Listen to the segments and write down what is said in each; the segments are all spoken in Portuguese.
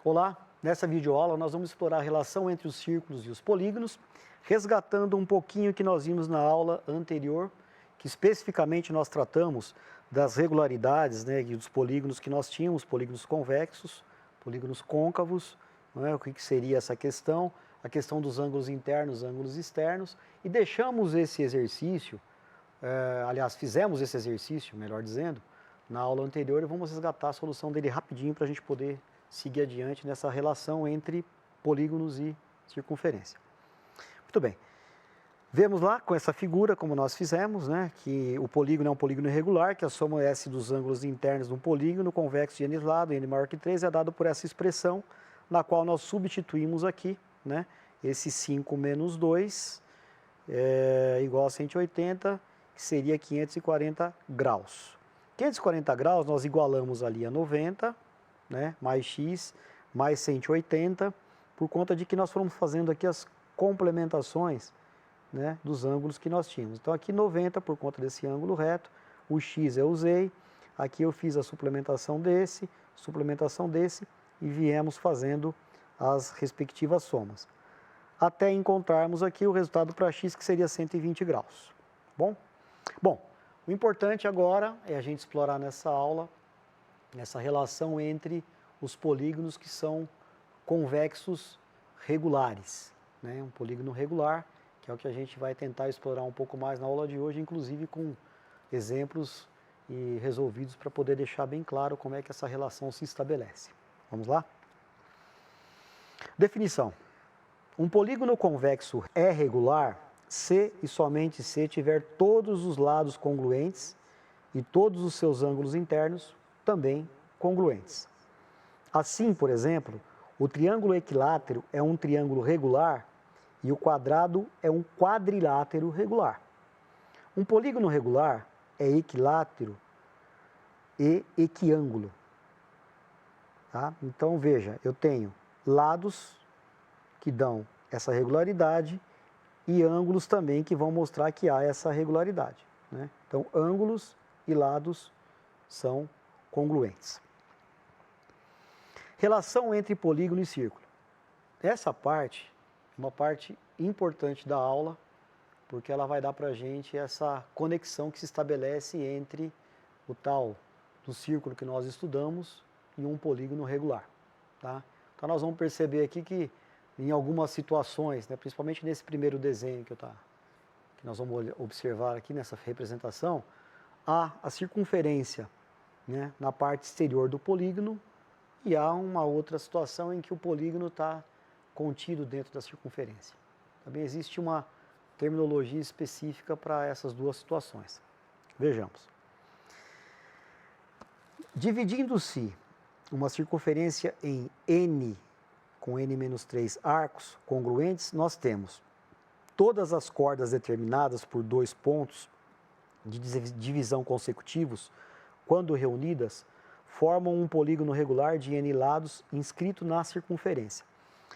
Olá, nessa videoaula nós vamos explorar a relação entre os círculos e os polígonos, resgatando um pouquinho o que nós vimos na aula anterior, que especificamente nós tratamos das regularidades, né, e dos polígonos que nós tínhamos, polígonos convexos, polígonos côncavos, né, o que seria essa questão, a questão dos ângulos internos, ângulos externos, e deixamos esse exercício, aliás, fizemos esse exercício, melhor dizendo, na aula anterior, e vamos resgatar a solução dele rapidinho para a gente poder seguir adiante nessa relação entre polígonos e circunferência. Muito bem. Vemos lá com essa figura, como nós fizemos, né, que o polígono é um polígono irregular, que a soma S dos ângulos internos de um polígono convexo de n lado, n maior que 3, é dado por essa expressão, na qual nós substituímos aqui, né, esse 5 menos 2 é igual a 180, que seria 540 graus. 540 graus nós igualamos ali a 90, né, mais x, mais 180, por conta de que nós fomos fazendo aqui as complementações, né, dos ângulos que nós tínhamos. Então aqui 90 por conta desse ângulo reto, o x eu usei, aqui eu fiz a suplementação desse e viemos fazendo as respectivas somas. Até encontrarmos aqui o resultado para x, que seria 120 graus. Bom, o importante agora é a gente explorar nessa aula essa relação entre os polígonos que são convexos regulares, né? Um polígono regular, que é o que a gente vai tentar explorar um pouco mais na aula de hoje, inclusive com exemplos e resolvidos para poder deixar bem claro como é que essa relação se estabelece. Vamos lá? Definição. Um polígono convexo é regular se e somente se tiver todos os lados congruentes e todos os seus ângulos internos também congruentes. Assim, por exemplo, o triângulo equilátero é um triângulo regular e o quadrado é um quadrilátero regular. Um polígono regular é equilátero e equiângulo. Tá? Então, veja, eu tenho lados que dão essa regularidade e ângulos também que vão mostrar que há essa regularidade, né? Então, ângulos e lados são congruentes. Relação entre polígono e círculo. Essa parte é uma parte importante da aula, porque ela vai dar para a gente essa conexão que se estabelece entre o tal do círculo que nós estudamos e um polígono regular. Tá? Então nós vamos perceber aqui que em algumas situações, né, principalmente nesse primeiro desenho que nós vamos observar aqui nessa representação, há a circunferência, né, na parte exterior do polígono, e há uma outra situação em que o polígono está contido dentro da circunferência. Também existe uma terminologia específica para essas duas situações. Vejamos. Dividindo-se uma circunferência em n, com n menos 3 arcos congruentes, nós temos todas as cordas determinadas por dois pontos de divisão consecutivos, quando reunidas, formam um polígono regular de n lados inscrito na circunferência.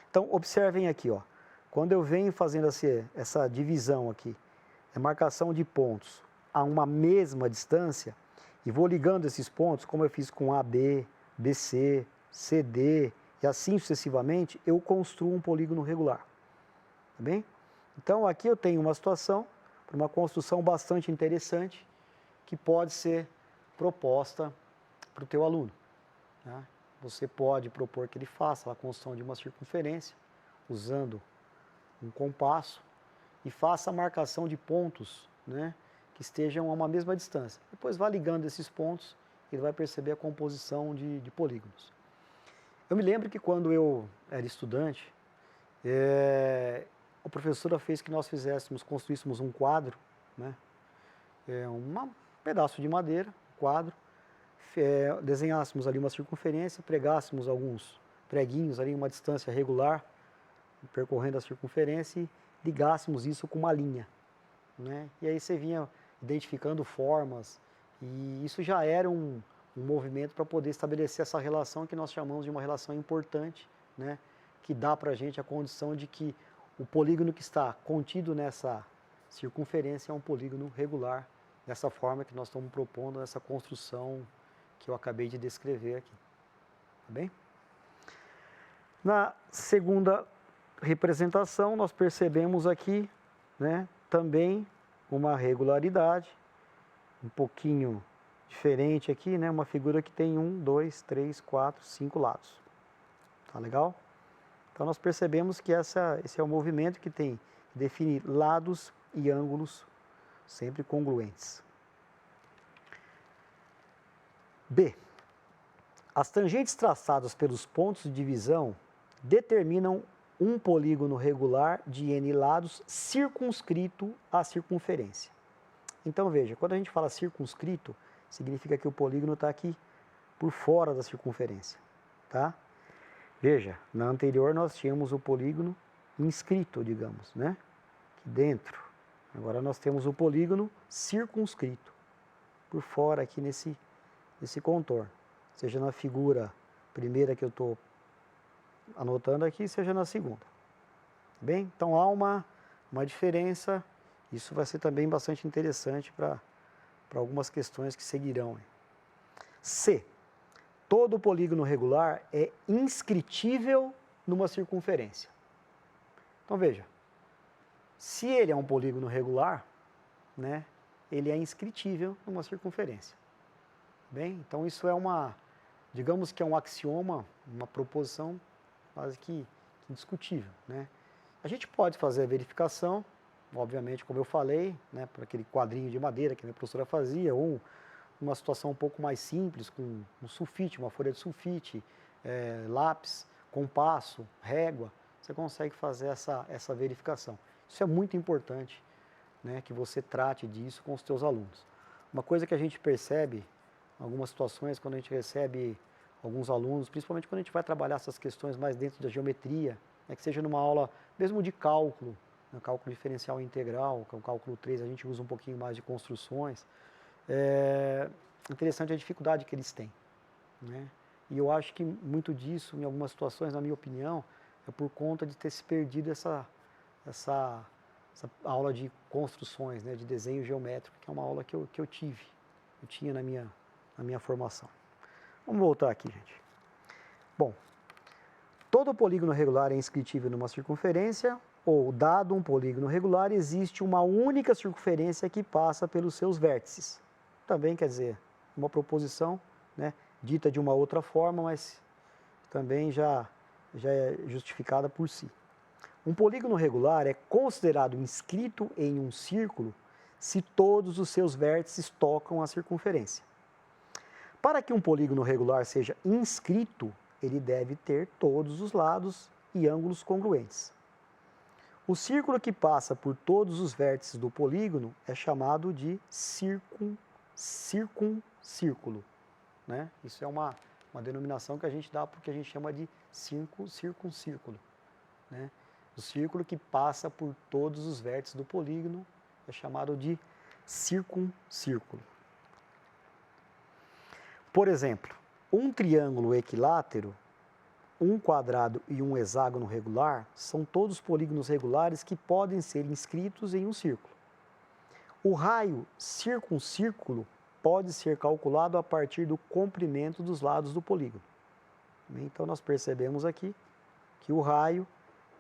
Então, observem aqui, ó, quando eu venho fazendo essa divisão aqui, a marcação de pontos a uma mesma distância, e vou ligando esses pontos, como eu fiz com AB, BC, CD, e assim sucessivamente, eu construo um polígono regular. Tá bem? Então, aqui eu tenho uma situação, uma construção bastante interessante, que pode ser proposta para o teu aluno. Né? Você pode propor que ele faça a construção de uma circunferência, usando um compasso, e faça a marcação de pontos, né, que estejam a uma mesma distância. Depois vá ligando esses pontos e ele vai perceber a composição de polígonos. Eu me lembro que quando eu era estudante, a professora fez que nós construíssemos um quadro, né, um pedaço de madeira, um quadro, desenhássemos ali uma circunferência, pregássemos alguns preguinhos ali em uma distância regular, percorrendo a circunferência, e ligássemos isso com uma linha, né? E aí você vinha identificando formas, e isso já era um movimento para poder estabelecer essa relação que nós chamamos de uma relação importante, né? Que dá para a gente a condição de que o polígono que está contido nessa circunferência é um polígono regular, dessa forma que nós estamos propondo essa construção que eu acabei de descrever aqui. Tá bem? Na segunda representação, nós percebemos aqui, né, também uma regularidade, um pouquinho diferente aqui, né, uma figura que tem 1, 2, 3, 4, 5 lados. Tá legal? Então nós percebemos que esse é o movimento que tem que definir lados e ângulos sempre congruentes. B. As tangentes traçadas pelos pontos de divisão determinam um polígono regular de n lados circunscrito à circunferência. Então veja, quando a gente fala circunscrito, significa que o polígono está aqui por fora da circunferência, tá? Veja, na anterior nós tínhamos o polígono inscrito, digamos, né? Aqui dentro. Agora nós temos o polígono circunscrito, por fora aqui nesse contorno. Seja na figura primeira que eu estou anotando aqui, seja na segunda. Bem, então há uma diferença, isso vai ser também bastante interessante para algumas questões que seguirão. C. Todo polígono regular é inscritível numa circunferência. Então veja, se ele é um polígono regular, né, ele é inscritível numa circunferência. Bem, então isso é digamos que é um axioma, uma proposição quase que indiscutível, né? A gente pode fazer a verificação, obviamente, como eu falei, né, por aquele quadrinho de madeira que a minha professora fazia, ou uma situação um pouco mais simples, com um sulfite, uma folha de sulfite, lápis, compasso, régua, você consegue fazer essa verificação. Isso é muito importante, né, que você trate disso com os seus alunos. Uma coisa que a gente percebe em algumas situações, quando a gente recebe alguns alunos, principalmente quando a gente vai trabalhar essas questões mais dentro da geometria, né, que seja numa aula mesmo de cálculo, né, cálculo diferencial integral, que é o cálculo 3, a gente usa um pouquinho mais de construções. É interessante a dificuldade que eles têm, né? E eu acho que muito disso, em algumas situações, na minha opinião, é por conta de ter se perdido essa aula de construções, né, de desenho geométrico, que é uma aula que eu tinha na minha formação. Vamos voltar aqui, gente. Bom, todo polígono regular é inscritível numa circunferência, ou, dado um polígono regular, existe uma única circunferência que passa pelos seus vértices. Também quer dizer, uma proposição, né, dita de uma outra forma, mas também já é justificada por si. Um polígono regular é considerado inscrito em um círculo se todos os seus vértices tocam a circunferência. Para que um polígono regular seja inscrito, ele deve ter todos os lados e ângulos congruentes. O círculo que passa por todos os vértices do polígono é chamado de circuncírculo, né? Isso é uma denominação que a gente dá porque a gente chama de circuncírculo, né? O círculo que passa por todos os vértices do polígono é chamado de circuncírculo. Por exemplo, um triângulo equilátero, um quadrado e um hexágono regular são todos polígonos regulares que podem ser inscritos em um círculo. O raio circuncírculo pode ser calculado a partir do comprimento dos lados do polígono. Então nós percebemos aqui que o raio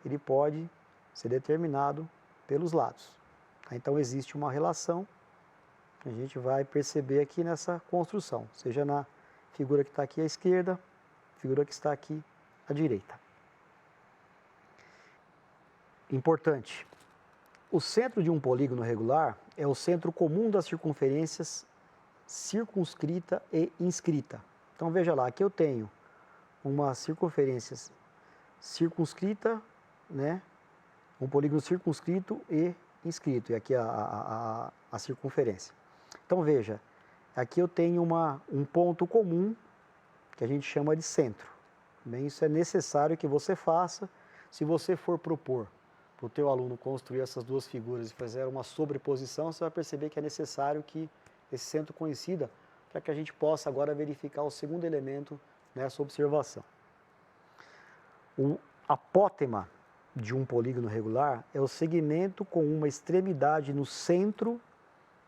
ele pode ser determinado pelos lados. Então existe uma relação que a gente vai perceber aqui nessa construção, seja na figura que está aqui à esquerda, figura que está aqui à direita. Importante, o centro de um polígono regular é o centro comum das circunferências circunscrita e inscrita. Então veja lá, aqui eu tenho uma circunferência circunscrita, né? Um polígono circunscrito e inscrito, e aqui a circunferência. Então veja, aqui eu tenho um ponto comum que a gente chama de centro. Bem, isso é necessário que você faça. Se você for propor para o teu aluno construir essas duas figuras e fazer uma sobreposição, você vai perceber que é necessário que esse centro coincida para que a gente possa agora verificar o segundo elemento nessa observação. O apótema de um polígono regular é o segmento com uma extremidade no centro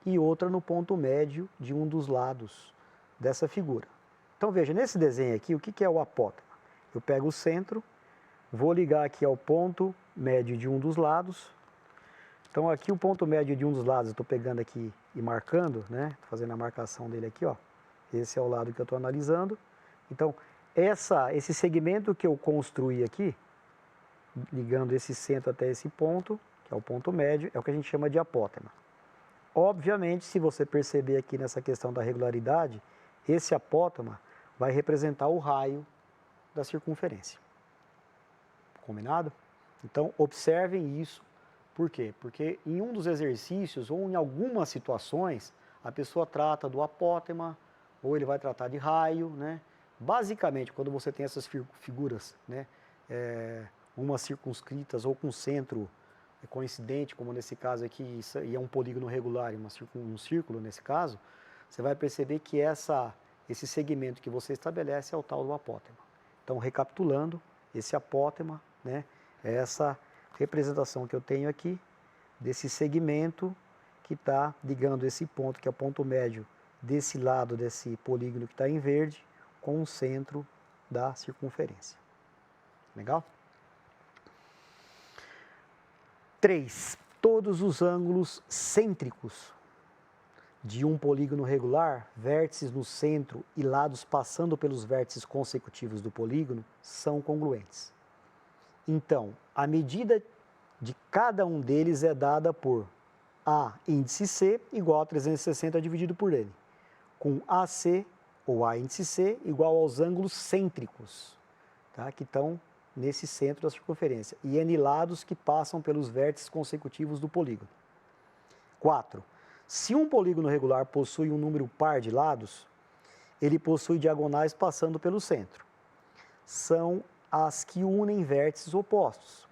e outra no ponto médio de um dos lados dessa figura. Então veja, nesse desenho aqui, o que é o apótema? Eu pego o centro, vou ligar aqui ao ponto médio de um dos lados. Então aqui o ponto médio de um dos lados, eu estou pegando aqui e marcando, né? Fazendo a marcação dele aqui, ó. Esse é o lado que eu estou analisando. Então, esse segmento que eu construí aqui, ligando esse centro até esse ponto, que é o ponto médio, é o que a gente chama de apótema. Obviamente, se você perceber aqui nessa questão da regularidade, esse apótema vai representar o raio da circunferência. Combinado? Então, observem isso. Por quê? Porque em um dos exercícios, ou em algumas situações, a pessoa trata do apótema, ou ele vai tratar de raio, né? Basicamente, quando você tem essas figuras, né? Umas circunscritas ou com centro coincidente, como nesse caso aqui, e é um polígono regular, um círculo nesse caso, você vai perceber que esse segmento que você estabelece é o tal do apótema. Então, recapitulando, esse apótema, né, é essa representação que eu tenho aqui, desse segmento que está ligando esse ponto, que é o ponto médio, desse lado desse polígono que está em verde, com o centro da circunferência. Legal? 3. Todos os ângulos cêntricos de um polígono regular, vértices no centro e lados passando pelos vértices consecutivos do polígono, são congruentes. Então, a medida de cada um deles é dada por A índice C igual a 360 dividido por N, com AC, ou A índice C, igual aos ângulos cêntricos, tá? Que estão nesse centro da circunferência, e N lados que passam pelos vértices consecutivos do polígono. 4. Se um polígono regular possui um número par de lados, ele possui diagonais passando pelo centro. São as que unem vértices opostos.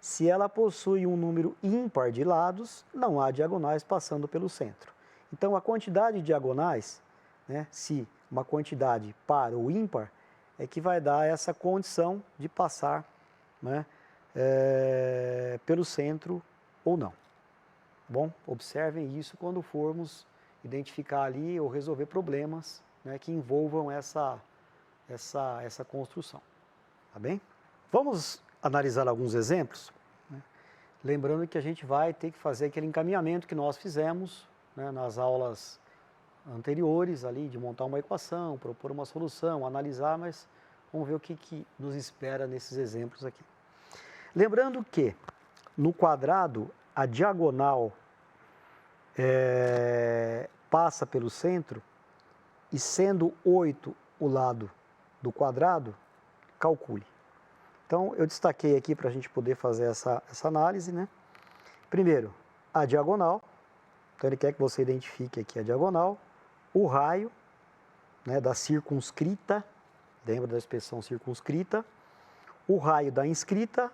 Se ela possui um número ímpar de lados, não há diagonais passando pelo centro. Então, a quantidade de diagonais, né, se uma quantidade par ou ímpar, é que vai dar essa condição de passar, né, pelo centro ou não. Bom, observem isso quando formos identificar ali ou resolver problemas, né, que envolvam essa construção. Tá bem? Vamos analisar alguns exemplos, né? Lembrando que a gente vai ter que fazer aquele encaminhamento que nós fizemos, né, nas aulas anteriores, ali, de montar uma equação, propor uma solução, analisar, mas vamos ver o que nos espera nesses exemplos aqui. Lembrando que no quadrado a diagonal passa pelo centro e sendo 8 o lado do quadrado, calcule. Então, eu destaquei aqui para a gente poder fazer essa análise, né? Primeiro, a diagonal. Então, ele quer que você identifique aqui a diagonal, o raio, né, da circunscrita, lembra da expressão circunscrita, o raio da inscrita,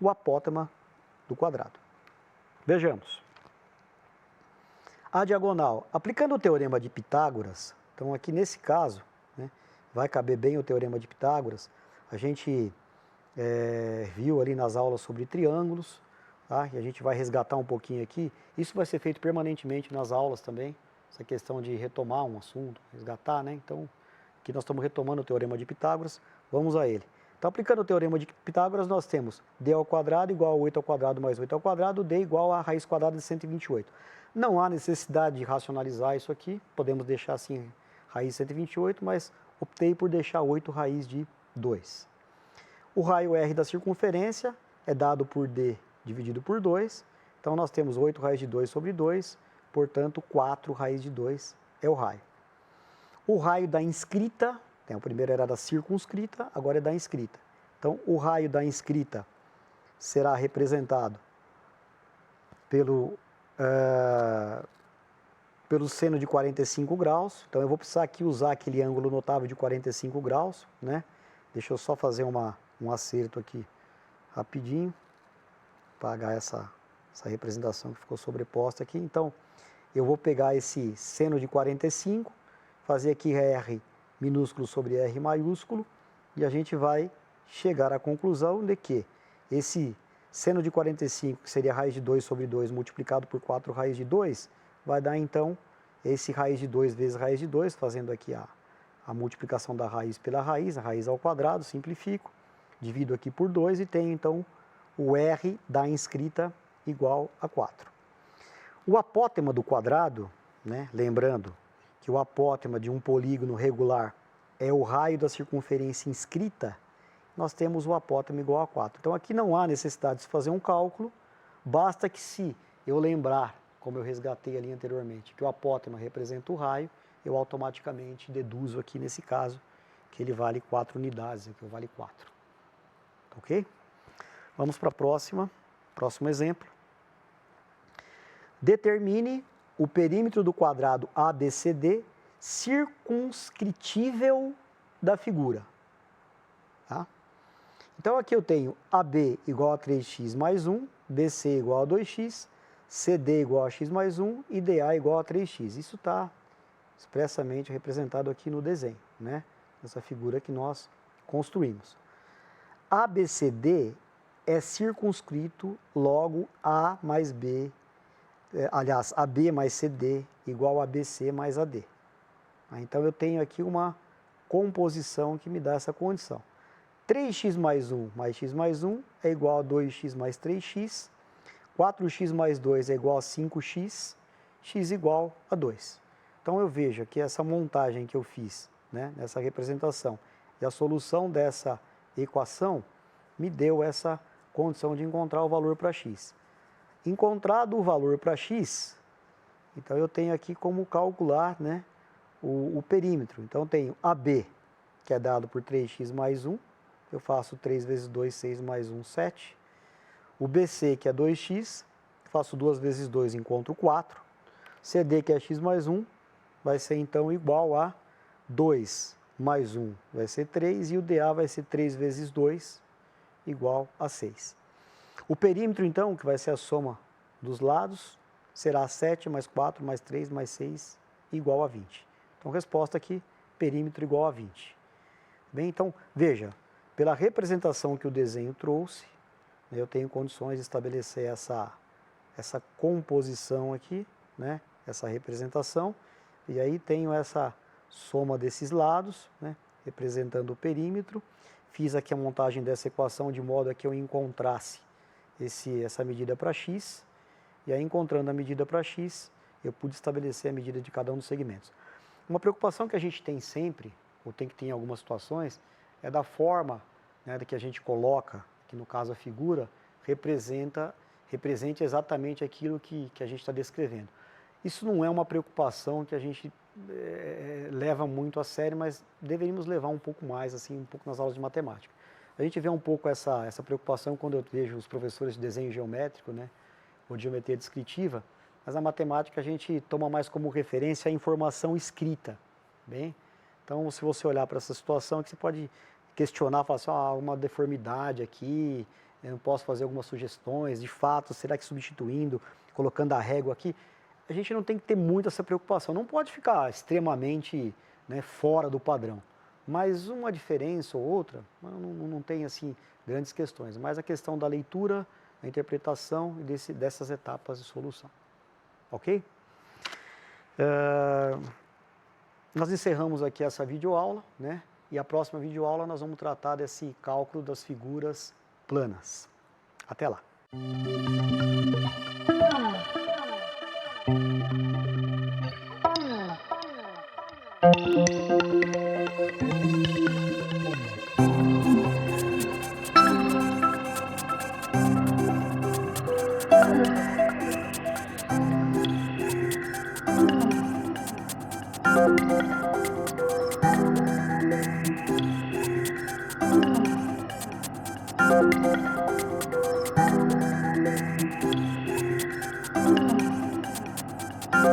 o apótema do quadrado. Vejamos. A diagonal, aplicando o teorema de Pitágoras, então aqui nesse caso, né, vai caber bem o teorema de Pitágoras, a gente viu ali nas aulas sobre triângulos, tá? E a gente vai resgatar um pouquinho aqui, isso vai ser feito permanentemente nas aulas também, essa questão de retomar um assunto, resgatar, né? Então, aqui nós estamos retomando o teorema de Pitágoras, vamos a ele. Então, aplicando o teorema de Pitágoras, nós temos d ao quadrado igual a 8 ao quadrado mais 8 ao quadrado, d igual a raiz quadrada de 128. Não há necessidade de racionalizar isso aqui, podemos deixar assim, raiz de 128, mas optei por deixar 8 raiz de 2. O raio R da circunferência é dado por d dividido por 2, então nós temos 8 raiz de 2 sobre 2, portanto 4 raiz de 2 é o raio. O raio da inscrita, o primeiro era da circunscrita, agora é da inscrita. Então, o raio da inscrita será representado pelo seno de 45 graus. Então, eu vou precisar aqui usar aquele ângulo notável de 45 graus, né? Deixa eu só fazer um acerto aqui rapidinho, apagar essa representação que ficou sobreposta aqui. Então, eu vou pegar esse seno de 45, fazer aqui R minúsculo sobre R maiúsculo, e a gente vai chegar à conclusão de que esse Seno de 45, que seria raiz de 2 sobre 2, multiplicado por 4 raiz de 2, vai dar então esse raiz de 2 vezes raiz de 2, fazendo aqui a multiplicação da raiz pela raiz, a raiz ao quadrado, simplifico, divido aqui por 2 e tenho então o R da inscrita igual a 4. O apótema do quadrado, né, lembrando que o apótema de um polígono regular é o raio da circunferência inscrita, nós temos o apótema igual a 4. Então aqui não há necessidade de se fazer um cálculo, basta que se eu lembrar, como eu resgatei ali anteriormente, que o apótema representa o raio, eu automaticamente deduzo aqui nesse caso que ele vale 4 unidades, que vale 4. Ok? Vamos para a próximo exemplo. Determine o perímetro do quadrado ABCD circunscritível da figura. Tá? Então aqui eu tenho AB igual a 3x mais 1, BC igual a 2x, CD igual a x mais 1 e DA igual a 3x. Isso está expressamente representado aqui no desenho, né? Essa figura que nós construímos. ABCD é circunscrito, logo A mais B, aliás, AB mais CD igual a BC mais AD. Então eu tenho aqui uma composição que me dá essa condição. 3x mais 1 mais x mais 1 é igual a 2x mais 3x, 4x mais 2 é igual a 5x, x igual a 2. Então eu vejo que essa montagem que eu fiz, né, nessa representação, e a solução dessa equação me deu essa condição de encontrar o valor para x. Encontrado o valor para x, então eu tenho aqui como calcular, né, o perímetro. Então eu tenho AB, que é dado por 3x mais 1, eu faço 3 vezes 2, 6 mais 1, 7. O BC, que é 2x, faço 2 vezes 2, encontro 4. CD, que é x mais 1, vai ser então igual a 2 mais 1, vai ser 3, e o DA vai ser 3 vezes 2, igual a 6. O perímetro, então, que vai ser a soma dos lados, será 7 mais 4 mais 3 mais 6, igual a 20. Então, resposta aqui, perímetro igual a 20. Bem, então, veja, pela representação que o desenho trouxe, eu tenho condições de estabelecer essa composição aqui, né, essa representação, e aí tenho essa soma desses lados, né, representando o perímetro. Fiz aqui a montagem dessa equação de modo a que eu encontrasse essa medida para x, e aí encontrando a medida para x, eu pude estabelecer a medida de cada um dos segmentos. Uma preocupação que a gente tem sempre, ou tem que ter em algumas situações, é da forma, né, que a gente coloca, que no caso a figura, represente exatamente aquilo que a gente está descrevendo. Isso não é uma preocupação que a gente leva muito a sério, mas deveríamos levar um pouco mais, assim, um pouco nas aulas de matemática. A gente vê um pouco essa preocupação quando eu vejo os professores de desenho geométrico, né, ou de geometria descritiva, mas na matemática a gente toma mais como referência a informação escrita. Bem? Então, se você olhar para essa situação, que você pode questionar, falar assim, uma deformidade aqui, eu posso fazer algumas sugestões, de fato, será que substituindo, colocando a régua aqui, a gente não tem que ter muito essa preocupação, não pode ficar extremamente, né, fora do padrão, mas uma diferença ou outra, não tem assim grandes questões, mas a questão da leitura, da interpretação e dessas etapas de solução. Ok? Nós encerramos aqui essa videoaula, né? E a próxima videoaula nós vamos tratar desse cálculo das figuras planas. Até lá!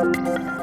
Thank you.